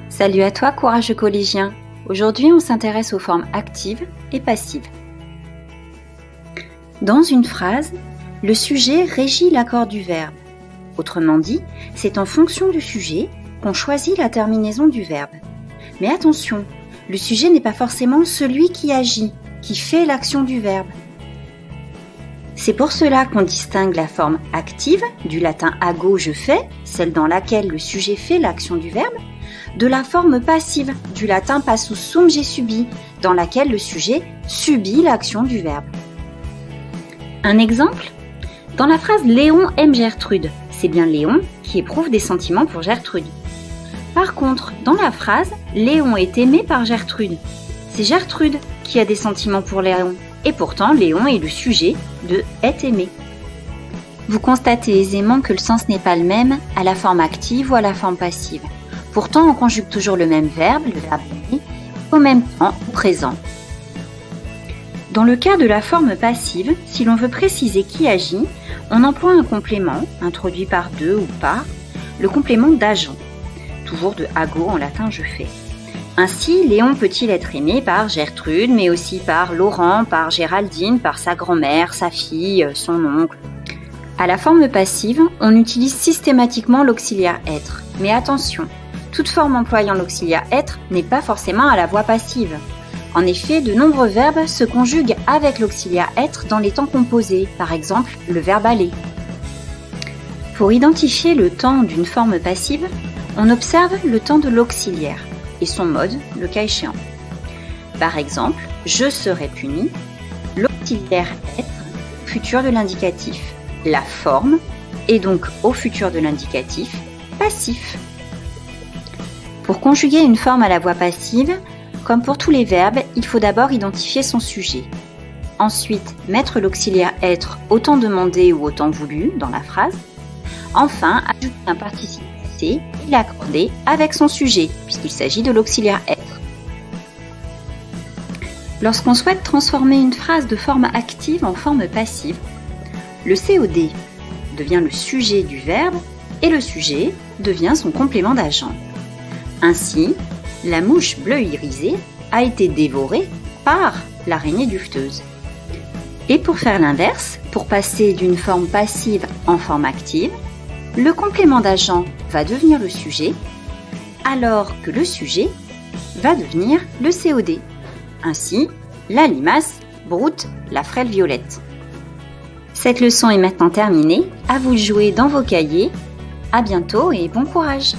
Salut à toi, courageux collégien. Aujourd'hui, on s'intéresse aux formes actives et passives. Dans une phrase, le sujet régit l'accord du verbe. Autrement dit, c'est en fonction du sujet qu'on choisit la terminaison du verbe. Mais attention, le sujet n'est pas forcément celui qui agit, qui fait l'action du verbe. C'est pour cela qu'on distingue la forme active, du latin ago, je fais, celle dans laquelle le sujet fait l'action du verbe, de la forme passive, du latin passus sum, j'ai subi, dans laquelle le sujet subit l'action du verbe. Un exemple ? Dans la phrase « Léon aime Gertrude », c'est bien Léon qui éprouve des sentiments pour Gertrude. Par contre, dans la phrase « Léon est aimé par Gertrude », c'est Gertrude qui a des sentiments pour Léon. Et pourtant, Léon est le sujet de « est aimé ». Vous constatez aisément que le sens n'est pas le même à la forme active ou à la forme passive. Pourtant, on conjugue toujours le même verbe, le verbe aimer, au même temps au présent. Dans le cas de la forme passive, si l'on veut préciser qui agit, on emploie un complément, introduit par de ou par, le complément d'agent, toujours de ago en latin je fais. Ainsi, Léon peut-il être aimé par Gertrude, mais aussi par Laurent, par Géraldine, par sa grand-mère, sa fille, son oncle. À la forme passive, on utilise systématiquement l'auxiliaire être. Mais attention, toute forme employant l'auxiliaire être n'est pas forcément à la voix passive. En effet, de nombreux verbes se conjuguent avec l'auxiliaire être dans les temps composés, par exemple le verbe aller. Pour identifier le temps d'une forme passive, on observe le temps de l'auxiliaire et son mode, le cas échéant. Par exemple, je serai puni, l'auxiliaire être, futur de l'indicatif, la forme, et donc au futur de l'indicatif, passif. Pour conjuguer une forme à la voix passive, comme pour tous les verbes, il faut d'abord identifier son sujet. Ensuite, mettre l'auxiliaire être au temps demandé ou au temps voulu dans la phrase. Enfin, ajouter un participe passé et l'accorder avec son sujet, puisqu'il s'agit de l'auxiliaire être. Lorsqu'on souhaite transformer une phrase de forme active en forme passive, le COD devient le sujet du verbe et le sujet devient son complément d'agent. Ainsi, la mouche bleue irisée a été dévorée par l'araignée duveteuse. Et pour faire l'inverse, pour passer d'une forme passive en forme active, le complément d'agent va devenir le sujet, alors que le sujet va devenir le COD. Ainsi, la limace broute la frêle violette. Cette leçon est maintenant terminée. À vous de jouer dans vos cahiers. À bientôt et bon courage!